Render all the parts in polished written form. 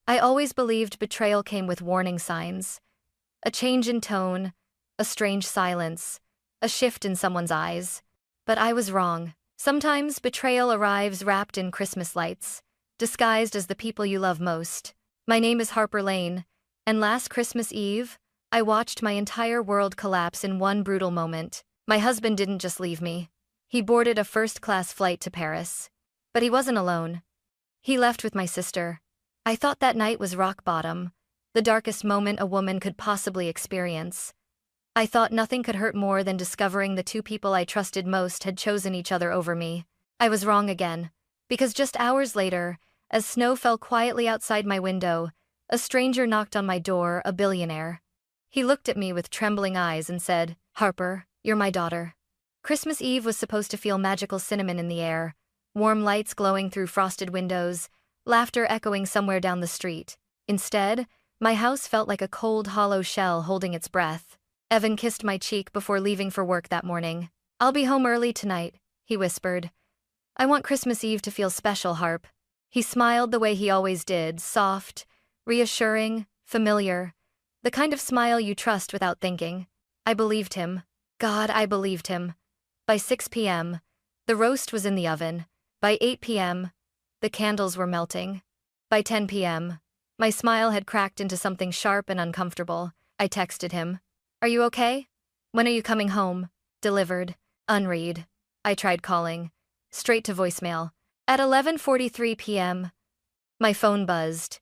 I always believed betrayal came with warning signs. A change in tone, a strange silence, a shift in someone's eyes. But I was wrong. Sometimes betrayal arrives wrapped in Christmas lights, disguised as the people you love most. My name is Harper Lane, and last Christmas Eve, I watched my entire world collapse in one brutal moment. My husband didn't just leave me. He boarded a first-class flight to Paris. But he wasn't alone. He left with my sister. I thought that night was rock bottom, the darkest moment a woman could possibly experience. I thought nothing could hurt more than discovering the two people I trusted most had chosen each other over me. I was wrong again, because just hours later, as snow fell quietly outside my window, a stranger knocked on my door, a billionaire. He looked at me with trembling eyes and said, "Harper, you're my daughter." Christmas Eve was supposed to feel magical cinnamon in the air, warm lights glowing through frosted windows, laughter echoing somewhere down the street. Instead, my house felt like a cold, hollow shell holding its breath. Evan kissed my cheek before leaving for work that morning. "I'll be home early tonight," he whispered. "I want Christmas Eve to feel special, Harp." He smiled the way he always did, soft, reassuring, familiar, the kind of smile you trust without thinking. I believed him. God, I believed him. By 6 p.m., the roast was in the oven. By 8 p.m., the candles were melting. By 10 p.m., my smile had cracked into something sharp and uncomfortable. I texted him. "Are you okay? When are you coming home?" Delivered. Unread. I tried calling. Straight to voicemail. At 11:43 p.m., my phone buzzed.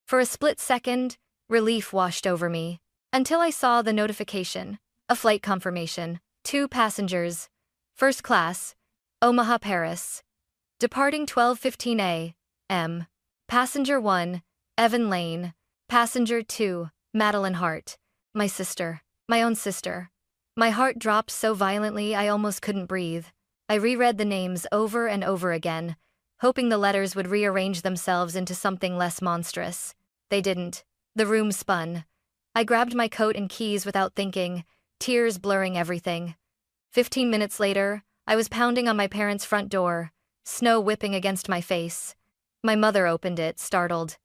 For a split second, relief washed over me, until I saw the notification. A flight confirmation. 2 passengers. First class. Omaha, Paris. Departing 12:15 a.m. Passenger 1, Evan Lane. Passenger 2, Madeline Hart. My sister. My own sister. My heart dropped so violently I almost couldn't breathe. I reread the names over and over again, hoping the letters would rearrange themselves into something less monstrous. They didn't. The room spun. I grabbed my coat and keys without thinking, tears blurring everything. 15 minutes later, I was pounding on my parents' front door, snow whipping against my face. My mother opened it, startled.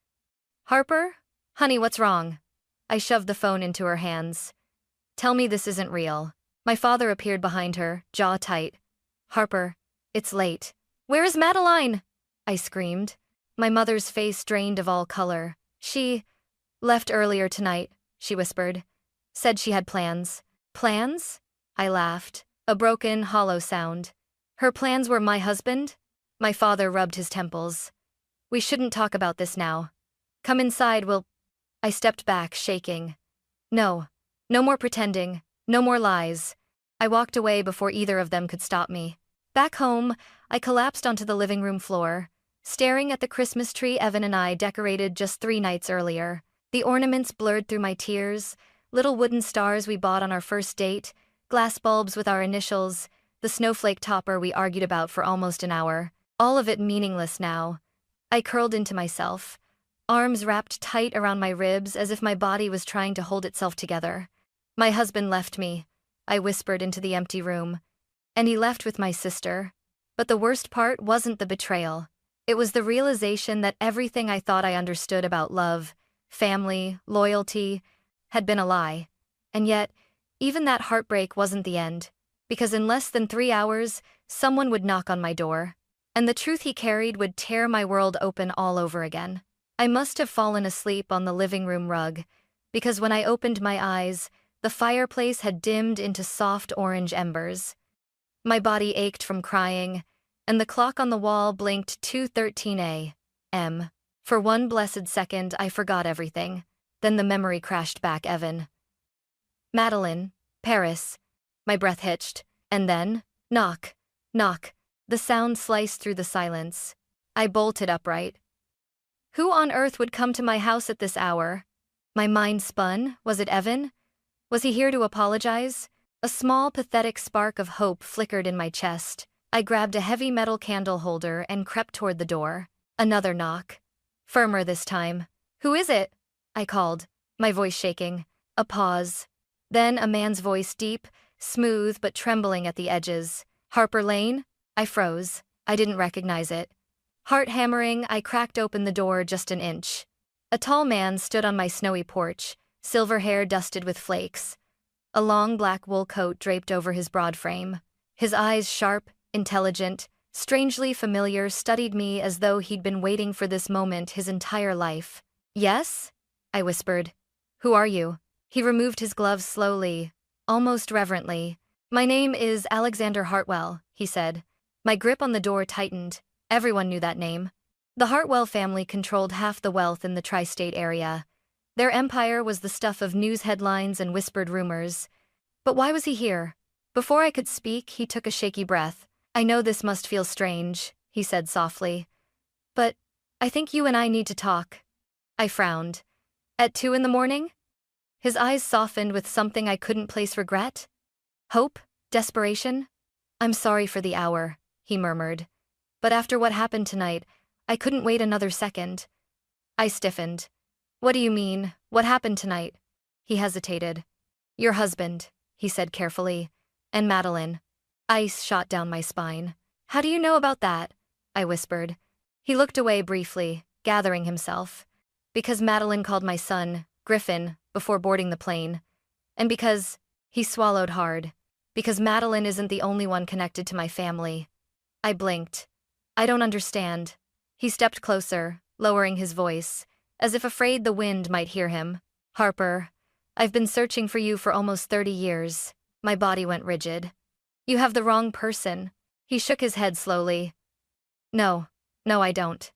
"Harper? Honey, what's wrong?" I shoved the phone into her hands. "Tell me this isn't real." My father appeared behind her, jaw tight. "Harper, it's late." "Where is Madeline?" I screamed. My mother's face drained of all color. "She left earlier tonight," she whispered. "Said she had plans." "Plans?" I laughed, a broken, hollow sound. "Her plans were my husband?" My father rubbed his temples. "We shouldn't talk about this now. Come inside, we'll—" I stepped back, shaking. No. No more pretending. No more lies. I walked away before either of them could stop me. Back home, I collapsed onto the living room floor, staring at the Christmas tree Evan and I decorated just 3 nights earlier. The ornaments blurred through my tears, little wooden stars we bought on our first date, glass bulbs with our initials, the snowflake topper we argued about for almost an hour. All of it meaningless now. I curled into myself, arms wrapped tight around my ribs as if my body was trying to hold itself together. "My husband left me," I whispered into the empty room. "And he left with my sister." But the worst part wasn't the betrayal. It was the realization that everything I thought I understood about love, family, loyalty, had been a lie. And yet, even that heartbreak wasn't the end, because in less than 3 hours, someone would knock on my door. And the truth he carried would tear my world open all over again. I must have fallen asleep on the living room rug, because when I opened my eyes, the fireplace had dimmed into soft orange embers. My body ached from crying, and the clock on the wall blinked 2:13 a.m. For one blessed second, I forgot everything. Then the memory crashed back. Evan. Madeline. Paris. My breath hitched. And then, knock, knock. The sound sliced through the silence. I bolted upright. Who on earth would come to my house at this hour? My mind spun. Was it Evan? Was he here to apologize? A small, pathetic spark of hope flickered in my chest. I grabbed a heavy metal candle holder and crept toward the door. Another knock. Firmer this time. "Who is it?" I called, my voice shaking. A pause. Then a man's voice, deep, smooth but trembling at the edges. "Harper Lane?" I froze. I didn't recognize it. Heart hammering, I cracked open the door just an inch. A tall man stood on my snowy porch, silver hair dusted with flakes. A long black wool coat draped over his broad frame. His eyes, sharp, intelligent, strangely familiar, studied me as though he'd been waiting for this moment his entire life. "Yes?" I whispered. "Who are you?" He removed his gloves slowly, almost reverently. "My name is Alexander Hartwell," he said. My grip on the door tightened. Everyone knew that name. The Hartwell family controlled half the wealth in the tri-state area. Their empire was the stuff of news headlines and whispered rumors. But why was he here? Before I could speak, he took a shaky breath. "I know this must feel strange," he said softly. "But I think you and I need to talk." I frowned. "At 2 in the morning?" His eyes softened with something I couldn't place: regret? Hope? Desperation? "I'm sorry for the hour," he murmured. "But after what happened tonight, I couldn't wait another second." I stiffened. "What do you mean? What happened tonight?" He hesitated. "Your husband," he said carefully, "and Madeline." Ice shot down my spine. "How do you know about that?" I whispered. He looked away briefly, gathering himself. "Because Madeline called my son, Griffin, before boarding the plane. And because," he swallowed hard, "because Madeline isn't the only one connected to my family." I blinked. "I don't understand." He stepped closer, lowering his voice, as if afraid the wind might hear him. "Harper, I've been searching for you for almost 30 years. My body went rigid. "You have the wrong person." He shook his head slowly. No, I don't."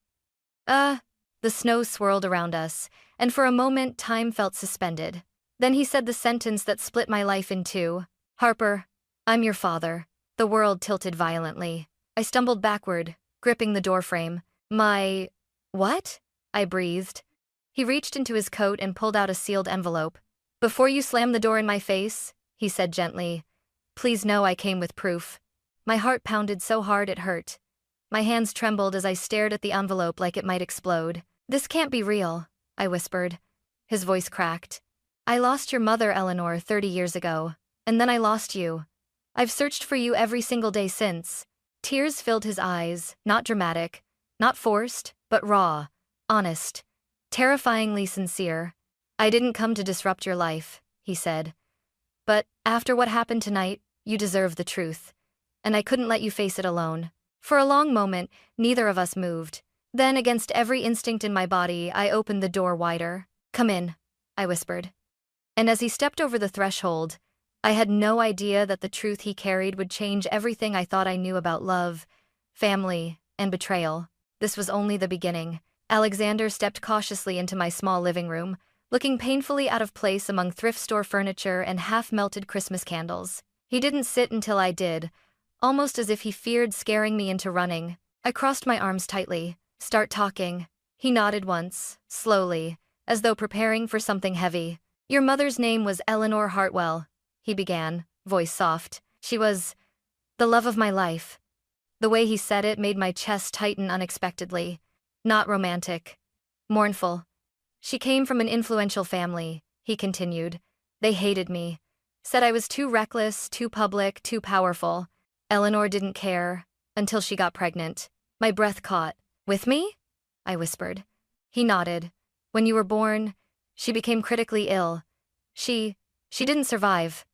The snow swirled around us, and for a moment time felt suspended. Then he said the sentence that split my life in two. "Harper, I'm your father." The world tilted violently. I stumbled backward, gripping the doorframe. "My... what?" I breathed. He reached into his coat and pulled out a sealed envelope. "Before you slam the door in my face," he said gently, "please know I came with proof." My heart pounded so hard it hurt. My hands trembled as I stared at the envelope like it might explode. "This can't be real," I whispered. His voice cracked. "I lost your mother, Eleanor, 30 years ago. And then I lost you. I've searched for you every single day since." Tears filled his eyes, not dramatic, not forced, but raw, honest, terrifyingly sincere. "I didn't come to disrupt your life," he said. "But after what happened tonight, you deserve the truth. And I couldn't let you face it alone." For a long moment, neither of us moved. Then, against every instinct in my body, I opened the door wider. "Come in," I whispered. And as he stepped over the threshold, I had no idea that the truth he carried would change everything I thought I knew about love, family, and betrayal. This was only the beginning. Alexander stepped cautiously into my small living room, looking painfully out of place among thrift store furniture and half-melted Christmas candles. He didn't sit until I did, almost as if he feared scaring me into running. I crossed my arms tightly. "Start talking." He nodded once, slowly, as though preparing for something heavy. "Your mother's name was Eleanor Hartwell," he began, voice soft. "She was the love of my life." The way he said it made my chest tighten unexpectedly. "Not romantic. Mournful. She came from an influential family," he continued. "They hated me. Said I was too reckless, too public, too powerful. Eleanor didn't care, until she got pregnant." My breath caught. "With me?" I whispered. He nodded. "When you were born, she became critically ill. She didn't survive."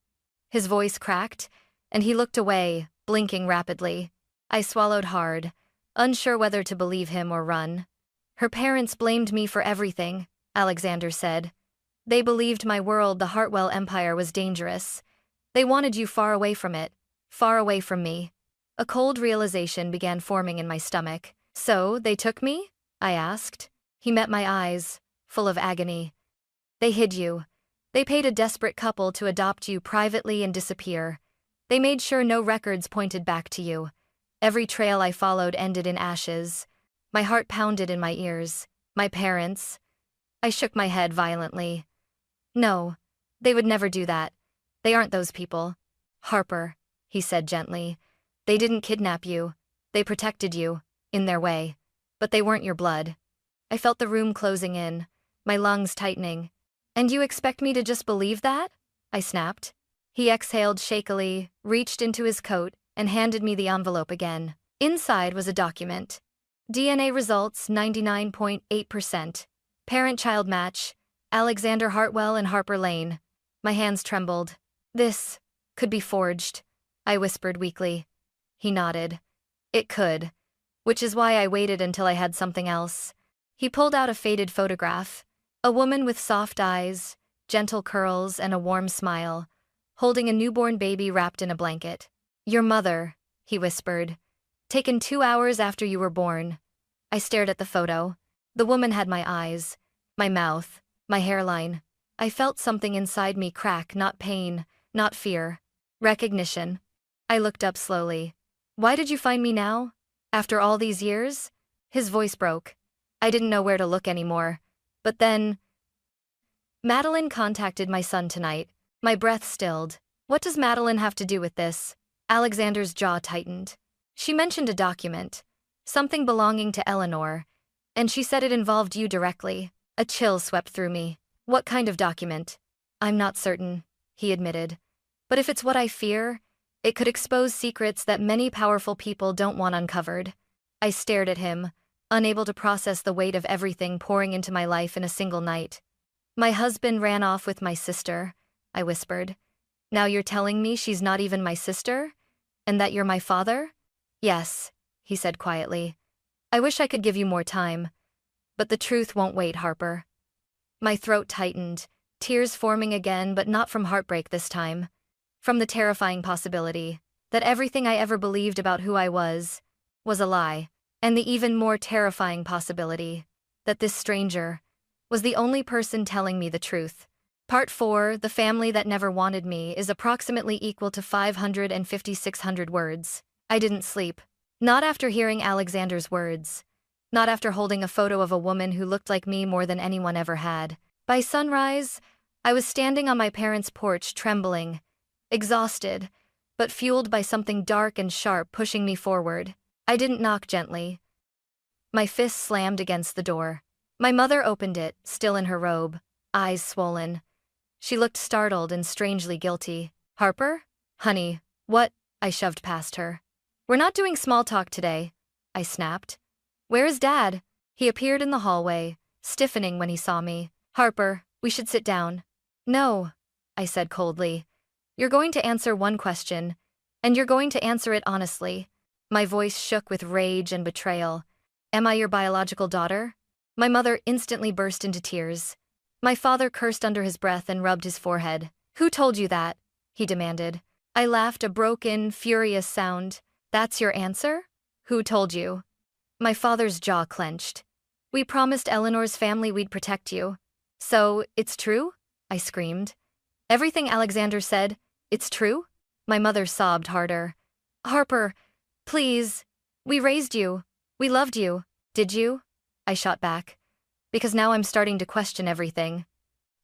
His voice cracked, and he looked away, blinking rapidly. I swallowed hard, unsure whether to believe him or run. "Her parents blamed me for everything," Alexander said. "They believed my world, the Hartwell Empire, was dangerous. They wanted you far away from it, far away from me." A cold realization began forming in my stomach. "So, they took me?" I asked. He met my eyes, full of agony. "They hid you. They paid a desperate couple to adopt you privately and disappear. They made sure no records pointed back to you. Every trail I followed ended in ashes." My heart pounded in my ears. "My parents?" I shook my head violently. "No, they would never do that. They aren't those people." "Harper," he said gently, "they didn't kidnap you. They protected you, in their way. But they weren't your blood." I felt the room closing in, my lungs tightening. "And you expect me to just believe that?" I snapped. He exhaled shakily, reached into his coat, and handed me the envelope again. Inside was a document. "DNA results 99.8%. Parent-child match, Alexander Hartwell and Harper Lane. My hands trembled. This could be forged, I whispered weakly. He nodded. It could, which is why I waited until I had something else. He pulled out a faded photograph, a woman with soft eyes, gentle curls, and a warm smile, holding a newborn baby wrapped in a blanket. Your mother, he whispered. Taken 2 hours after you were born. I stared at the photo. The woman had my eyes, my mouth, my hairline. I felt something inside me crack, not pain, not fear. Recognition. I looked up slowly. Why did you find me now? After all these years? His voice broke. I didn't know where to look anymore. But then... Madeline contacted my son tonight. My breath stilled. What does Madeline have to do with this? Alexander's jaw tightened. She mentioned a document. Something belonging to Eleanor. And she said it involved you directly. A chill swept through me. What kind of document? I'm not certain, he admitted. But if it's what I fear, it could expose secrets that many powerful people don't want uncovered. I stared at him, unable to process the weight of everything pouring into my life in a single night. My husband ran off with my sister, I whispered. Now you're telling me she's not even my sister? And that you're my father? Yes, he said quietly. I wish I could give you more time. But the truth won't wait, Harper. My throat tightened, tears forming again, but not from heartbreak this time. From the terrifying possibility that everything I ever believed about who I was a lie, and the even more terrifying possibility that this stranger was the only person telling me the truth. Part 4, The Family That Never Wanted Me, is approximately equal to 500 words. I didn't sleep. Not after hearing Alexander's words. Not after holding a photo of a woman who looked like me more than anyone ever had. By sunrise, I was standing on my parents' porch trembling, exhausted, but fueled by something dark and sharp pushing me forward. I didn't knock gently. My fist slammed against the door. My mother opened it, still in her robe, eyes swollen. She looked startled and strangely guilty. Harper? Honey, what? I shoved past her. We're not doing small talk today, I snapped. Where is Dad? He appeared in the hallway, stiffening when he saw me. Harper, we should sit down. No, I said coldly. You're going to answer one question, and you're going to answer it honestly. My voice shook with rage and betrayal. Am I your biological daughter? My mother instantly burst into tears. My father cursed under his breath and rubbed his forehead. Who told you that? He demanded. I laughed, a broken, furious sound. That's your answer? Who told you? My father's jaw clenched. We promised Eleanor's family we'd protect you. So, it's true? I screamed. Everything Alexander said, it's true? My mother sobbed harder. Harper, please. We raised you. We loved you. Did you? I shot back. Because now I'm starting to question everything.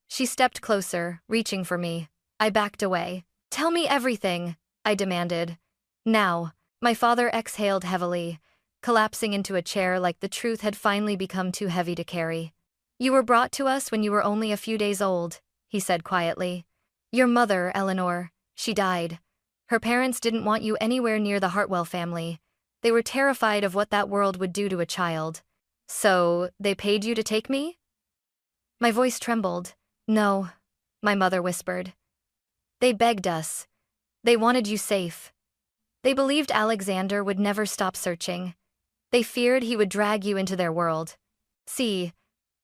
She stepped closer, reaching for me. I backed away. Tell me everything, I demanded. Now. My father exhaled heavily, collapsing into a chair like the truth had finally become too heavy to carry. You were brought to us when you were only a few days old, he said quietly. Your mother, Eleanor, she died. Her parents didn't want you anywhere near the Hartwell family. They were terrified of what that world would do to a child. So, they paid you to take me? My voice trembled. No, my mother whispered. They begged us. They wanted you safe. They believed Alexander would never stop searching. They feared he would drag you into their world. See,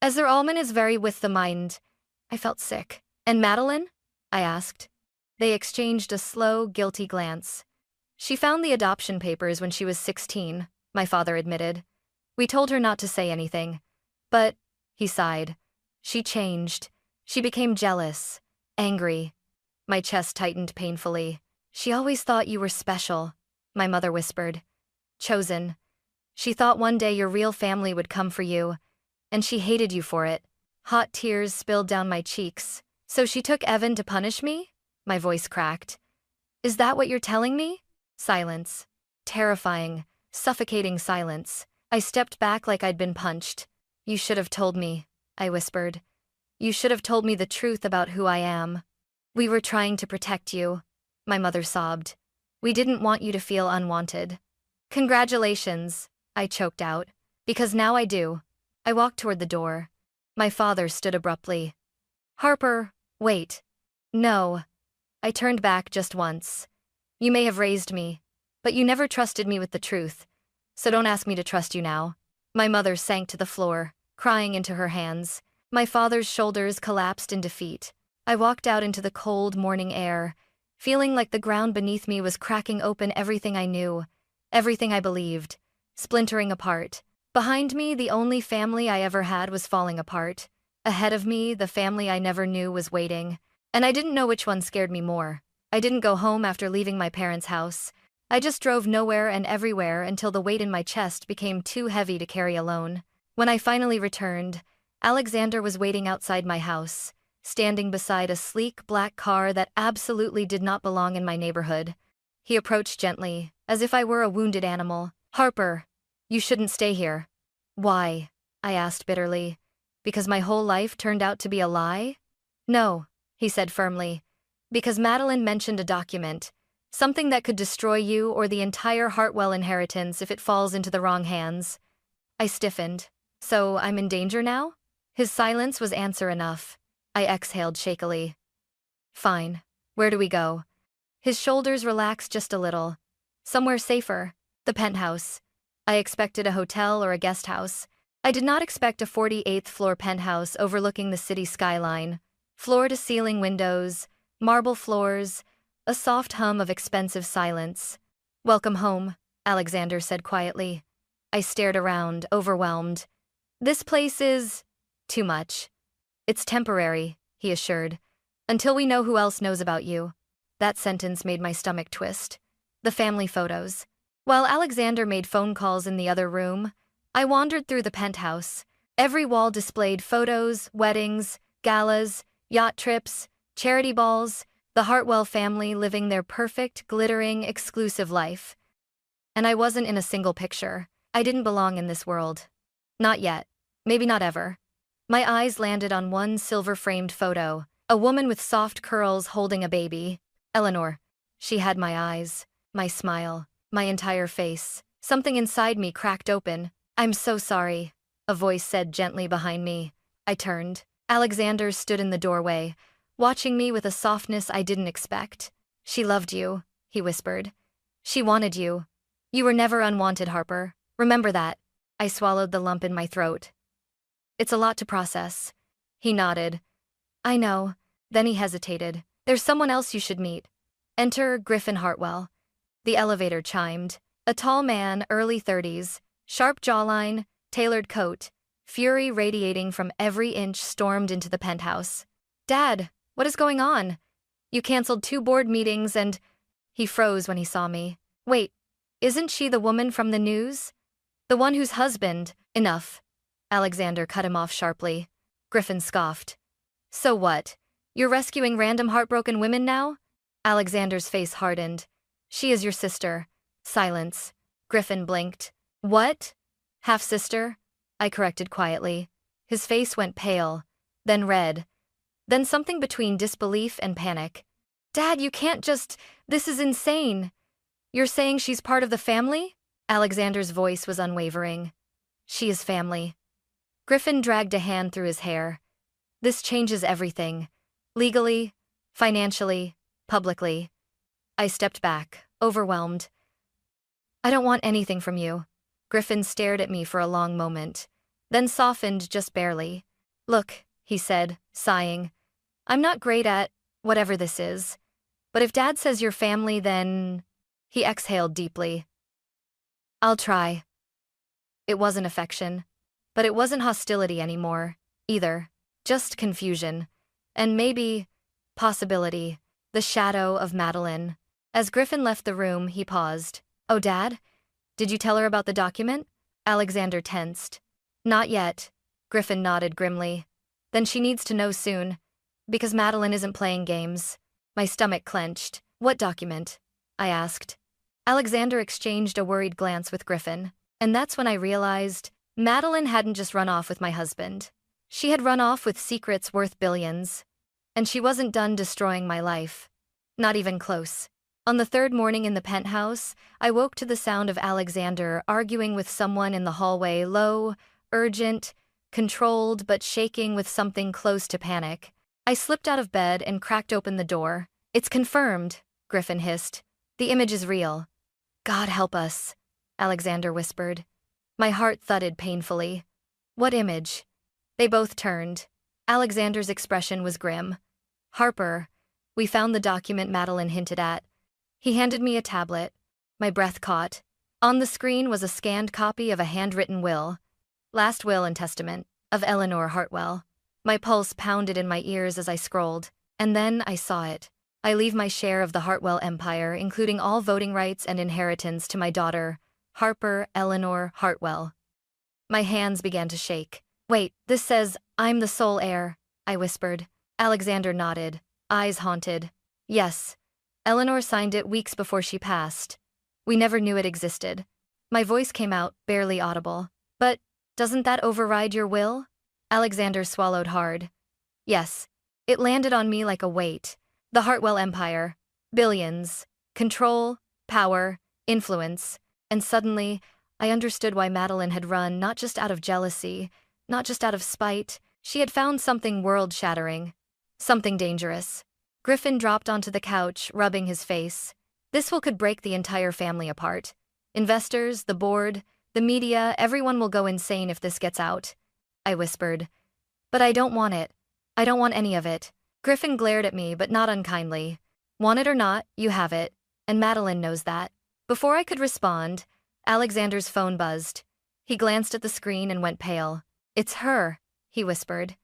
as their almond is very with the mind. I felt sick. And Madeline? I asked. They exchanged a slow, guilty glance. She found the adoption papers when she was 16, my father admitted. We told her not to say anything. But, he sighed, she changed. She became jealous, angry. My chest tightened painfully. She always thought you were special, my mother whispered. Chosen. She thought one day your real family would come for you, and she hated you for it. Hot tears spilled down my cheeks. So she took Evan to punish me? My voice cracked. Is that what you're telling me? Silence. Terrifying, suffocating silence. I stepped back like I'd been punched. You should have told me, I whispered. You should have told me the truth about who I am. We were trying to protect you, my mother sobbed. We didn't want you to feel unwanted. Congratulations, I choked out. Because now I do. I walked toward the door. My father stood abruptly. Harper, wait. No. I turned back just once. You may have raised me, but you never trusted me with the truth, so don't ask me to trust you now. My mother sank to the floor, crying into her hands. My father's shoulders collapsed in defeat. I walked out into the cold morning air, feeling like the ground beneath me was cracking open everything I knew, everything I believed, splintering apart. Behind me, the only family I ever had was falling apart. Ahead of me, the family I never knew was waiting. And I didn't know which one scared me more. I didn't go home after leaving my parents' house. I just drove nowhere and everywhere until the weight in my chest became too heavy to carry alone. When I finally returned, Alexander was waiting outside my house, standing beside a sleek black car that absolutely did not belong in my neighborhood. He approached gently, as if I were a wounded animal. Harper, you shouldn't stay here. Why? I asked bitterly. Because my whole life turned out to be a lie? No, he said firmly. Because Madeline mentioned a document, something that could destroy you or the entire Hartwell inheritance if it falls into the wrong hands. I stiffened. So I'm in danger now? His silence was answer enough. I exhaled shakily. Fine. Where do we go? His shoulders relaxed just a little. Somewhere safer. The penthouse. I expected a hotel or a guest house. I did not expect a 48th floor penthouse overlooking the city skyline. Floor-to-ceiling windows, marble floors, a soft hum of expensive silence. Welcome home, Alexander said quietly. I stared around, overwhelmed. This place is too much. It's temporary, he assured, until we know who else knows about you. That sentence made my stomach twist. The family photos. While Alexander made phone calls in the other room, I wandered through the penthouse. Every wall displayed photos, weddings, galas, yacht trips, charity balls, the Hartwell family living their perfect, glittering, exclusive life. And I wasn't in a single picture. I didn't belong in this world. Not yet. Maybe not ever. My eyes landed on one silver-framed photo, a woman with soft curls holding a baby. Eleanor. She had my eyes, my smile, my entire face. Something inside me cracked open. I'm so sorry, a voice said gently behind me. I turned. Alexander stood in the doorway, watching me with a softness I didn't expect. She loved you, he whispered. She wanted you. You were never unwanted, Harper. Remember that. I swallowed the lump in my throat. It's a lot to process. He nodded. I know. Then he hesitated. There's someone else you should meet. Enter Griffin Hartwell. The elevator chimed. A tall man, early 30s, sharp jawline, tailored coat, fury radiating from every inch, stormed into the penthouse. Dad, what is going on? You canceled 2 board meetings and… He froze when he saw me. Wait, isn't she the woman from the news? The one whose husband… Enough. Alexander cut him off sharply. Griffin scoffed. So what? You're rescuing random heartbroken women now? Alexander's face hardened. She is your sister. Silence. Griffin blinked. What? Half-sister? I corrected quietly. His face went pale, then red, then something between disbelief and panic. Dad, you can't just… This is insane. You're saying she's part of the family? Alexander's voice was unwavering. She is family. Griffin dragged a hand through his hair. This changes everything. Legally, financially, publicly. I stepped back, overwhelmed. I don't want anything from you. Griffin stared at me for a long moment, then softened just barely. Look, he said, sighing. I'm not great at whatever this is, but if Dad says you're family, then… He exhaled deeply. I'll try. It wasn't affection, but it wasn't hostility anymore, either. Just confusion. And maybe, possibility, the shadow of Madeline. As Griffin left the room, he paused. Oh, Dad? Did you tell her about the document? Alexander tensed. Not yet. Griffin nodded grimly. Then she needs to know soon. Because Madeline isn't playing games. My stomach clenched. What document? I asked. Alexander exchanged a worried glance with Griffin. And that's when I realized Madeline hadn't just run off with my husband. She had run off with secrets worth billions. And she wasn't done destroying my life. Not even close. On the 3rd morning in the penthouse, I woke to the sound of Alexander arguing with someone in the hallway, low, urgent, controlled but shaking with something close to panic. I slipped out of bed and cracked open the door. "It's confirmed," Griffin hissed. "The image is real." "God help us," Alexander whispered. My heart thudded painfully. "What image?" They both turned. Alexander's expression was grim. "Harper, we found the document Madeline hinted at." He handed me a tablet. My breath caught. On the screen was a scanned copy of a handwritten will. Last will and testament, of Eleanor Hartwell. My pulse pounded in my ears as I scrolled. And then I saw it. "I leave my share of the Hartwell empire, including all voting rights and inheritance, to my daughter, Harper Eleanor Hartwell." My hands began to shake. "Wait, this says I'm the sole heir," I whispered. Alexander nodded, eyes haunted. "Yes. Eleanor signed it weeks before she passed. We never knew it existed." My voice came out, barely audible. "But doesn't that override your will?" Alexander swallowed hard. "Yes." It landed on me like a weight. The Hartwell empire. Billions. Control, power, influence. And suddenly, I understood why Madeline had run, not just out of jealousy, not just out of spite. She had found something world-shattering. Something dangerous. Griffin dropped onto the couch, rubbing his face. "This will could break the entire family apart. Investors, the board, the media, everyone will go insane if this gets out," I whispered. "But I don't want it. I don't want any of it." Griffin glared at me, but not unkindly. "Want it or not, you have it. And Madeline knows that." Before I could respond, Alexander's phone buzzed. He glanced at the screen and went pale. "It's her," he whispered.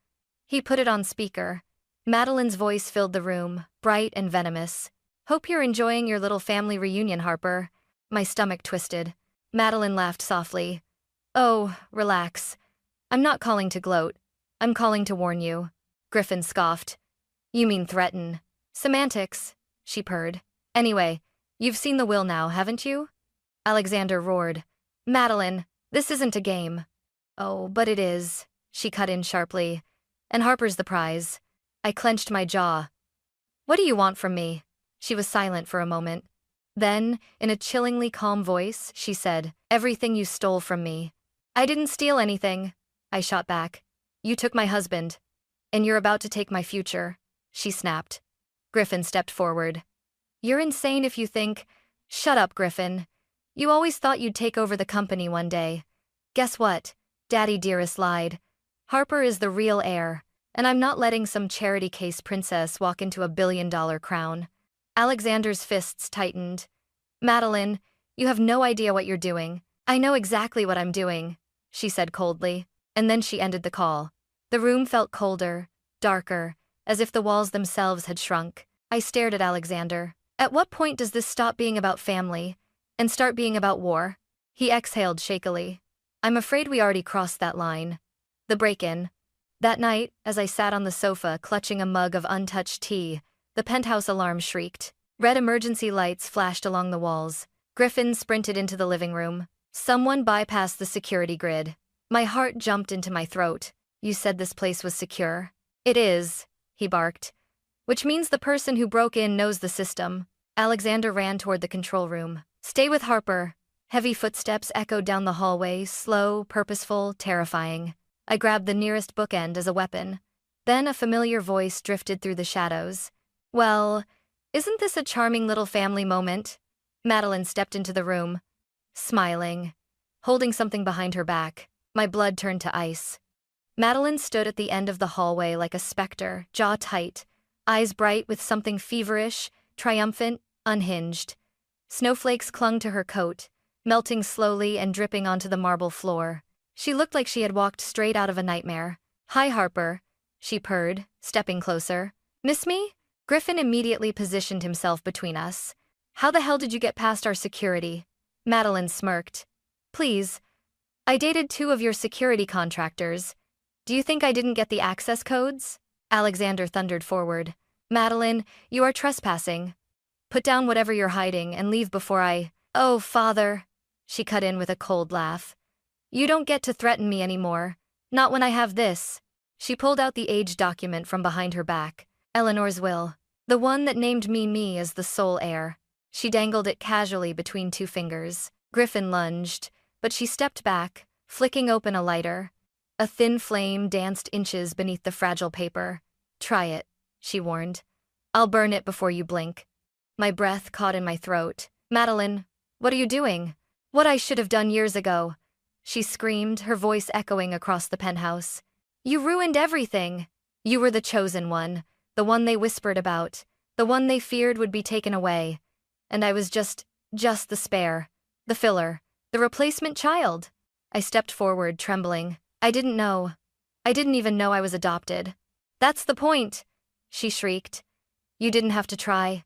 He put it on speaker. Madeline's voice filled the room, bright and venomous. "Hope you're enjoying your little family reunion, Harper." My stomach twisted. Madeline laughed softly. "Oh, relax. I'm not calling to gloat. I'm calling to warn you." Griffin scoffed. "You mean threaten." "Semantics," she purred. "Anyway, you've seen the will now, haven't you?" Alexander roared. "Madeline, this isn't a game." "Oh, but it is," she cut in sharply. "And Harper's the prize." I clenched my jaw. "What do you want from me?" She was silent for a moment. Then, in a chillingly calm voice, she said, "Everything you stole from me." "I didn't steal anything," I shot back. "You took my husband. And you're about to take my future," she snapped. Griffin stepped forward. "You're insane if you think—" "Shut up, Griffin. You always thought you'd take over the company one day. Guess what? Daddy Dearest lied. Harper is the real heir, and I'm not letting some charity case princess walk into a billion-dollar crown." Alexander's fists tightened. "Madeline, you have no idea what you're doing." "I know exactly what I'm doing," she said coldly. And then she ended the call. The room felt colder, darker, as if the walls themselves had shrunk. I stared at Alexander. "At what point does this stop being about family and start being about war?" He exhaled shakily. "I'm afraid we already crossed that line." The break-in. That night, as I sat on the sofa clutching a mug of untouched tea, the penthouse alarm shrieked. Red emergency lights flashed along the walls. Griffin sprinted into the living room. Someone bypassed the security grid. My heart jumped into my throat. "You said this place was secure?" "It is," he barked. "Which means the person who broke in knows the system." Alexander ran toward the control room. "Stay with Harper." Heavy footsteps echoed down the hallway, slow, purposeful, terrifying. I grabbed the nearest bookend as a weapon. Then a familiar voice drifted through the shadows. "Well, isn't this a charming little family moment?" Madeline stepped into the room, smiling, holding something behind her back. My blood turned to ice. Madeline stood at the end of the hallway like a specter, jaw tight, eyes bright with something feverish, triumphant, unhinged. Snowflakes clung to her coat, melting slowly and dripping onto the marble floor. She looked like she had walked straight out of a nightmare. "Hi, Harper," she purred, stepping closer. "Miss me?" Griffin immediately positioned himself between us. "How the hell did you get past our security?" Madeline smirked. "Please. I dated 2 of your security contractors. Do you think I didn't get the access codes?" Alexander thundered forward. "Madeline, you are trespassing. Put down whatever you're hiding and leave before I—" "Oh, father," she cut in with a cold laugh. "You don't get to threaten me anymore. Not when I have this." She pulled out the age document from behind her back. Eleanor's will. The one that named me as the sole heir. She dangled it casually between 2 fingers. Griffin lunged, but she stepped back, flicking open a lighter. A thin flame danced inches beneath the fragile paper. "Try it," she warned. "I'll burn it before you blink." My breath caught in my throat. "Madeline, what are you doing?" "What I should have done years ago," she screamed, her voice echoing across the penthouse. "You ruined everything. You were the chosen one, the one they whispered about, the one they feared would be taken away. And I was just the spare, the filler, the replacement child." I stepped forward, trembling. I didn't know. I didn't even know I was adopted. "That's the point," she shrieked. "You didn't have to try.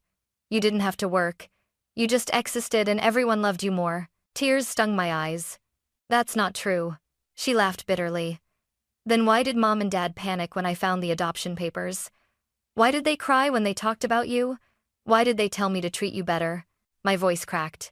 You didn't have to work. You just existed and everyone loved you more." Tears stung my eyes. "That's not true," she laughed bitterly. "Then why did Mom and Dad panic when I found the adoption papers? Why did they cry when they talked about you? Why did they tell me to treat you better?" My voice cracked.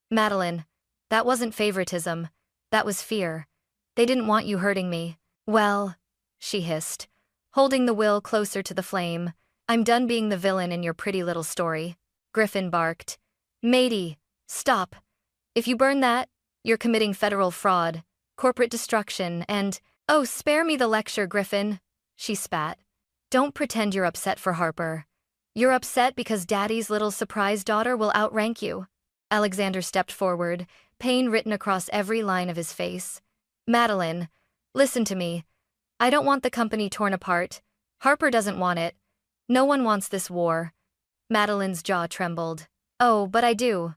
"Madeline, that wasn't favoritism. That was fear. They didn't want you hurting me." "Well," she hissed, holding the will closer to the flame, "I'm done being the villain in your pretty little story." Griffin barked. "Matey, stop. If you burn that, you're committing federal fraud, corporate destruction, and—" "Oh, spare me the lecture, Griffin," she spat. "Don't pretend you're upset for Harper. You're upset because Daddy's little surprise daughter will outrank you." Alexander stepped forward, pain written across every line of his face. "Madeline, listen to me. I don't want the company torn apart. Harper doesn't want it. No one wants this war." Madeline's jaw trembled. "Oh, but I do."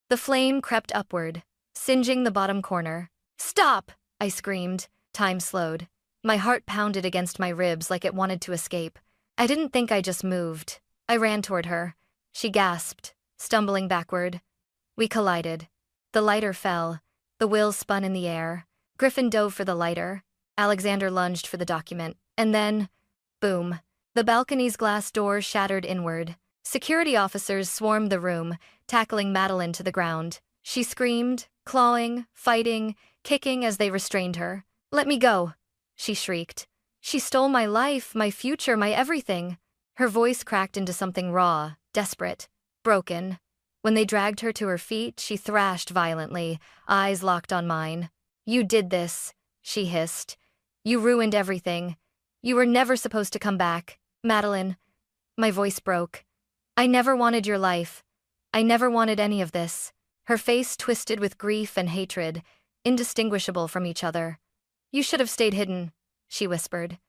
The flame crept upward, singeing the bottom corner. "Stop!" I screamed. Time slowed. My heart pounded against my ribs like it wanted to escape. I didn't think I just moved. I ran toward her. She gasped, stumbling backward. We collided. The lighter fell. The will spun in the air. Griffin dove for the lighter. Alexander lunged for the document. And then, boom. The balcony's glass door shattered inward. Security officers swarmed the room, tackling Madeline to the ground. She screamed, clawing, fighting, kicking as they restrained her. "Let me go," she shrieked. "She stole my life, my future, my everything." Her voice cracked into something raw, desperate, broken. When they dragged her to her feet, she thrashed violently, eyes locked on mine. "You did this," she hissed. "You ruined everything. You were never supposed to come back." "Madeline," my voice broke. "I never wanted your life. I never wanted any of this." Her face twisted with grief and hatred, indistinguishable from each other. "You should have stayed hidden," she whispered.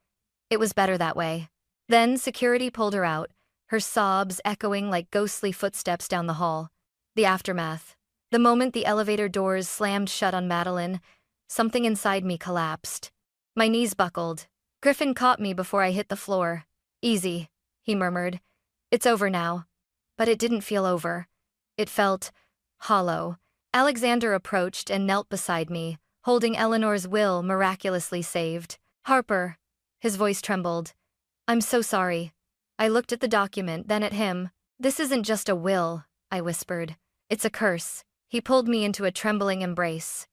"It was better that way." Then security pulled her out, her sobs echoing like ghostly footsteps down the hall. The aftermath. The moment the elevator doors slammed shut on Madeline, something inside me collapsed. My knees buckled. Griffin caught me before I hit the floor. "Easy," he murmured. "It's over now." But it didn't feel over. It felt hollow. Alexander approached and knelt beside me, holding Eleanor's will miraculously saved. "Harper." His voice trembled. "I'm so sorry." I looked at the document, then at him. "This isn't just a will," I whispered. "It's a curse." He pulled me into a trembling embrace.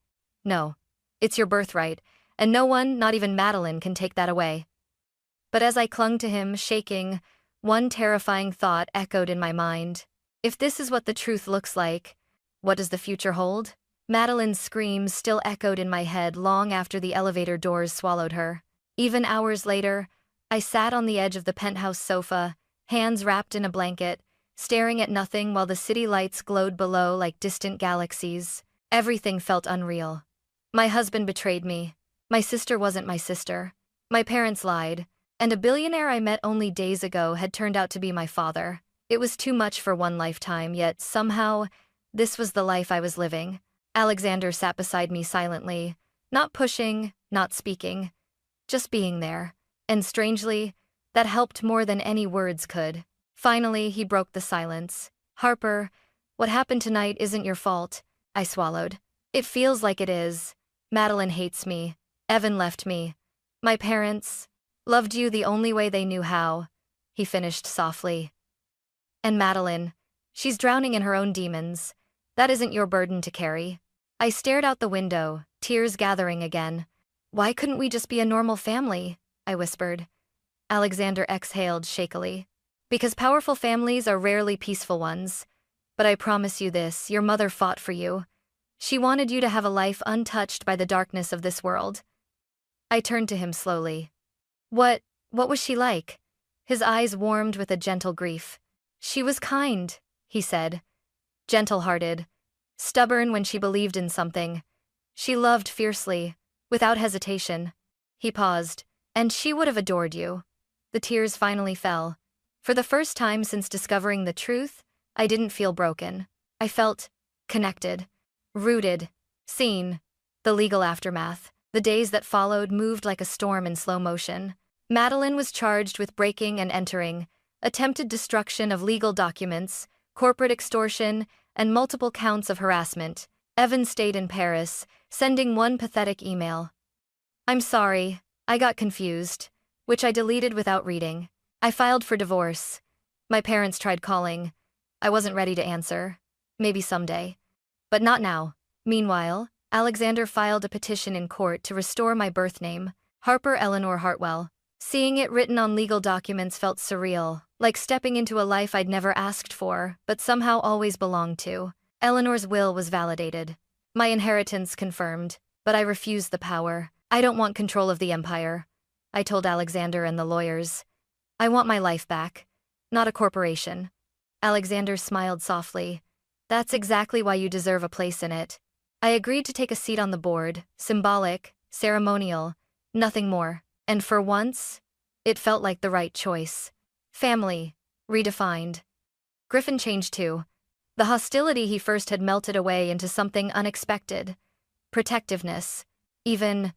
"No. It's your birthright, and no one, not even Madeline, can take that away." But as I clung to him, shaking, one terrifying thought echoed in my mind. If this is what the truth looks like, what does the future hold? Madeline's screams still echoed in my head long after the elevator doors swallowed her. Even hours later, I sat on the edge of the penthouse sofa, hands wrapped in a blanket, staring at nothing while the city lights glowed below like distant galaxies. Everything felt unreal. My husband betrayed me. My sister wasn't my sister. My parents lied. And a billionaire I met only days ago had turned out to be my father. It was too much for one lifetime, yet somehow, this was the life I was living. Alexander sat beside me silently, not pushing, not speaking, just being there. And strangely, that helped more than any words could. Finally, he broke the silence. "Harper, what happened tonight isn't your fault," I swallowed. "It feels like it is. Madeline hates me. Evan left me. My parents loved you the only way they knew how," he finished softly. "And Madeline, she's drowning in her own demons. That isn't your burden to carry." I stared out the window, tears gathering again. "Why couldn't we just be a normal family?" I whispered. Alexander exhaled shakily. "Because powerful families are rarely peaceful ones. But I promise you this, your mother fought for you. She wanted you to have a life untouched by the darkness of this world." I turned to him slowly. What was she like? His eyes warmed with a gentle grief. She was kind, he said. Gentle-hearted. Stubborn when she believed in something. She loved fiercely, without hesitation. He paused. And she would have adored you. The tears finally fell. For the first time since discovering the truth, I didn't feel broken. I felt connected, rooted, seen. The legal aftermath. The days that followed moved like a storm in slow motion. Madeline was charged with breaking and entering, attempted destruction of legal documents, corporate extortion, and multiple counts of harassment. Evan stayed in Paris, sending one pathetic email. "I'm sorry, I got confused," which I deleted without reading. I filed for divorce. My parents tried calling. I wasn't ready to answer. Maybe someday. But not now. Meanwhile, Alexander filed a petition in court to restore my birth name, Harper Eleanor Hartwell. Seeing it written on legal documents felt surreal, like stepping into a life I'd never asked for, but somehow always belonged to. Eleanor's will was validated. My inheritance confirmed, but I refused the power. I don't want control of the empire, I told Alexander and the lawyers. I want my life back, not a corporation. Alexander smiled softly. That's exactly why you deserve a place in it. I agreed to take a seat on the board, symbolic, ceremonial, nothing more. And for once, it felt like the right choice. Family, redefined. Griffin changed too. The hostility he first had melted away into something unexpected. Protectiveness. Even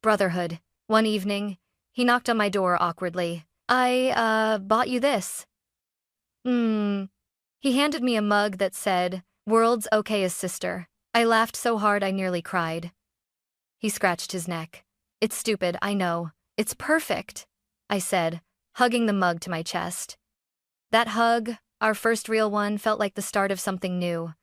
brotherhood. One evening, he knocked on my door awkwardly. I bought you this. He handed me a mug that said, "World's okayest sister." I laughed so hard I nearly cried. He scratched his neck. "It's stupid, I know. It's perfect," I said, hugging the mug to my chest. That hug, our first real one, felt like the start of something new.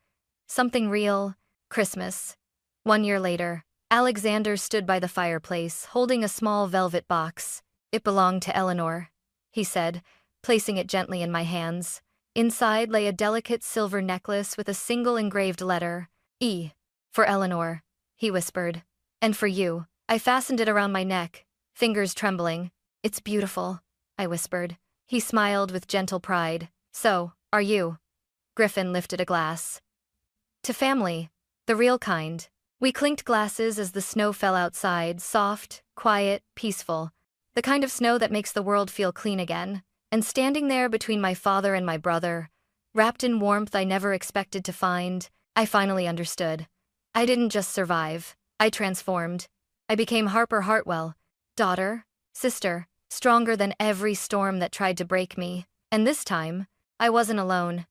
Something real. Christmas. 1 year later, Alexander stood by the fireplace, holding a small velvet box. "It belonged to Eleanor," he said, placing it gently in my hands. Inside lay a delicate silver necklace with a single engraved letter. "E. For Eleanor," he whispered. "And for you." I fastened it around my neck, fingers trembling. "It's beautiful," I whispered. He smiled with gentle pride. "So, are you?" Griffin lifted a glass. "To family. The real kind." We clinked glasses as the snow fell outside, soft, quiet, peaceful. The kind of snow that makes the world feel clean again. And standing there between my father and my brother, wrapped in warmth I never expected to find, I finally understood. I didn't just survive. I transformed. I became Harper Hartwell. Daughter, sister, stronger than every storm that tried to break me. And this time, I wasn't alone.